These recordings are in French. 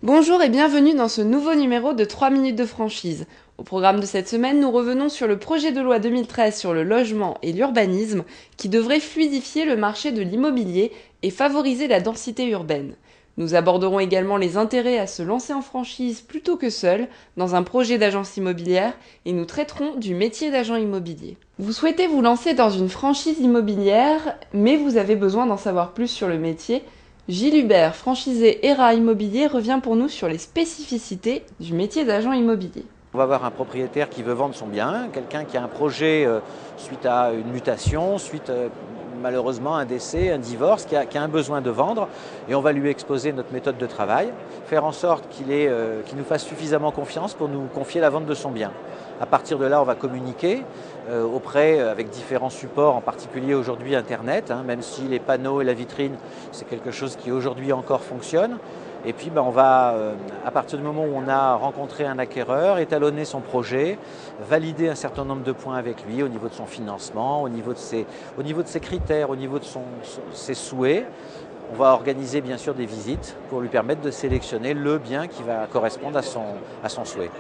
Bonjour et bienvenue dans ce nouveau numéro de 3 minutes de franchise. Au programme de cette semaine, nous revenons sur le projet de loi 2013 sur le logement et l'urbanisme qui devrait fluidifier le marché de l'immobilier et favoriser la densité urbaine. Nous aborderons également les intérêts à se lancer en franchise plutôt que seul dans un projet d'agence immobilière et nous traiterons du métier d'agent immobilier. Vous souhaitez vous lancer dans une franchise immobilière, mais vous avez besoin d'en savoir plus sur le métier. Gilles Hubert, franchisé ERA Immobilier, revient pour nous sur les spécificités du métier d'agent immobilier. On va avoir un propriétaire qui veut vendre son bien, quelqu'un qui a un projet suite à une mutation, suite malheureusement à un décès, un divorce, qui a un besoin de vendre, et on va lui exposer notre méthode de travail, faire en sorte qu'il nous fasse suffisamment confiance pour nous confier la vente de son bien. À partir de là, on va communiquer avec différents supports, en particulier aujourd'hui Internet, même si les panneaux et la vitrine, c'est quelque chose qui aujourd'hui encore fonctionne. Et puis on va, à partir du moment où on a rencontré un acquéreur, étalonner son projet, valider un certain nombre de points avec lui au niveau de son financement, au niveau de ses critères, au niveau de ses souhaits. On va organiser bien sûr des visites pour lui permettre de sélectionner le bien qui va correspondre à son souhait.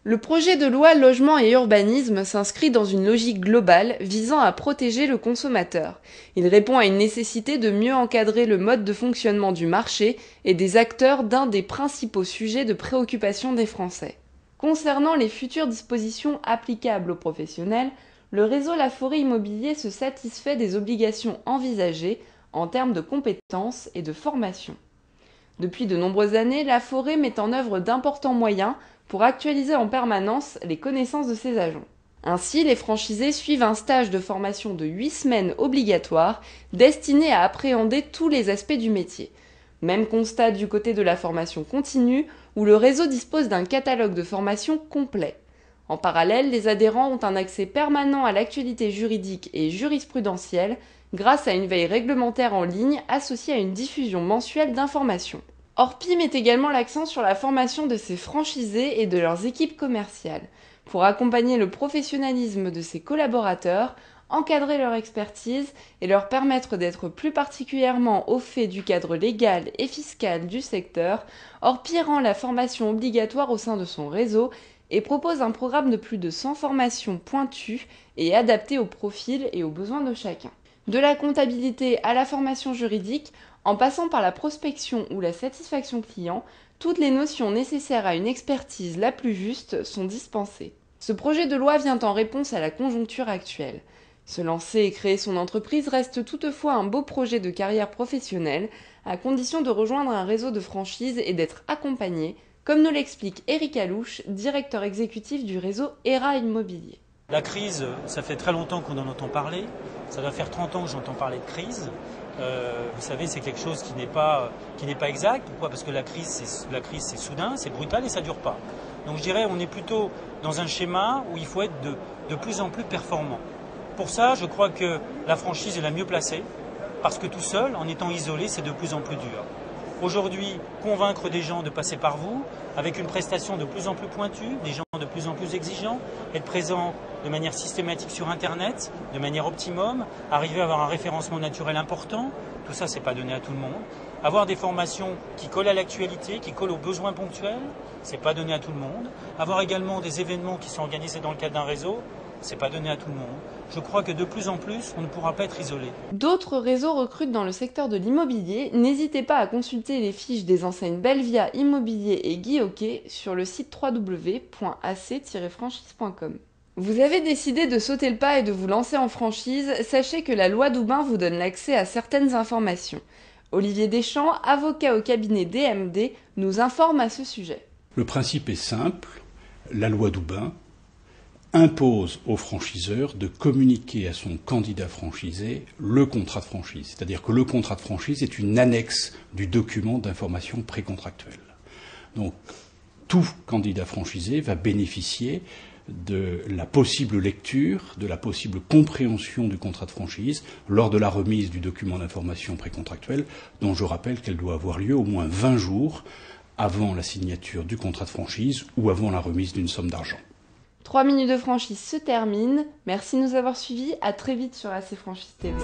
Le projet de loi Logement et Urbanisme s'inscrit dans une logique globale visant à protéger le consommateur. Il répond à une nécessité de mieux encadrer le mode de fonctionnement du marché et des acteurs d'un des principaux sujets de préoccupation des Français. Concernant les futures dispositions applicables aux professionnels, le réseau La Forêt Immobilier se satisfait des obligations envisagées en termes de compétences et de formation. Depuis de nombreuses années, La Forêt met en œuvre d'importants moyens pour actualiser en permanence les connaissances de ses agents. Ainsi, les franchisés suivent un stage de formation de 8 semaines obligatoire destiné à appréhender tous les aspects du métier. Même constat du côté de la formation continue, où le réseau dispose d'un catalogue de formation complet. En parallèle, les adhérents ont un accès permanent à l'actualité juridique et jurisprudentielle grâce à une veille réglementaire en ligne associée à une diffusion mensuelle d'informations. Orpi met également l'accent sur la formation de ses franchisés et de leurs équipes commerciales, pour accompagner le professionnalisme de ses collaborateurs, encadrer leur expertise et leur permettre d'être plus particulièrement au fait du cadre légal et fiscal du secteur. Orpi rend la formation obligatoire au sein de son réseau et propose un programme de plus de 100 formations pointues et adaptées au profil et aux besoins de chacun. De la comptabilité à la formation juridique, en passant par la prospection ou la satisfaction client, toutes les notions nécessaires à une expertise la plus juste sont dispensées. Ce projet de loi vient en réponse à la conjoncture actuelle. Se lancer et créer son entreprise reste toutefois un beau projet de carrière professionnelle, à condition de rejoindre un réseau de franchises et d'être accompagné, comme nous l'explique Éric Alouche, directeur exécutif du réseau ERA Immobilier. La crise, ça fait très longtemps qu'on en entend parler. Ça doit faire 30 ans que j'entends parler de crise. Vous savez, c'est quelque chose qui n'est pas exact. Pourquoi ? Parce que la crise, c'est soudain, c'est brutal et ça ne dure pas. Donc je dirais, on est plutôt dans un schéma où il faut être de plus en plus performant. Pour ça, je crois que la franchise est la mieux placée, parce que tout seul, en étant isolé, c'est de plus en plus dur. Aujourd'hui, convaincre des gens de passer par vous, avec une prestation de plus en plus pointue, des gens de plus en plus exigeants, être présent de manière systématique sur Internet, de manière optimum, arriver à avoir un référencement naturel important, tout ça, c'est pas donné à tout le monde. Avoir des formations qui collent à l'actualité, qui collent aux besoins ponctuels, c'est pas donné à tout le monde. Avoir également des événements qui sont organisés dans le cadre d'un réseau, c'est pas donné à tout le monde. Je crois que de plus en plus, on ne pourra pas être isolé. D'autres réseaux recrutent dans le secteur de l'immobilier. N'hésitez pas à consulter les fiches des enseignes Belvia Immobilier et Guy Hockey sur le site www.ac-franchise.com. Vous avez décidé de sauter le pas et de vous lancer en franchise, sachez que la loi Doubin vous donne l'accès à certaines informations. Olivier Deschamps, avocat au cabinet DMD, nous informe à ce sujet. Le principe est simple, la loi Doubin impose au franchiseur de communiquer à son candidat franchisé le contrat de franchise. C'est-à-dire que le contrat de franchise est une annexe du document d'information précontractuelle. Donc, tout candidat franchisé va bénéficier de la possible lecture, de la possible compréhension du contrat de franchise lors de la remise du document d'information précontractuelle, dont je rappelle qu'elle doit avoir lieu au moins 20 jours avant la signature du contrat de franchise ou avant la remise d'une somme d'argent. 3 minutes de franchise se terminent. Merci de nous avoir suivis. À très vite sur AC Franchise TV.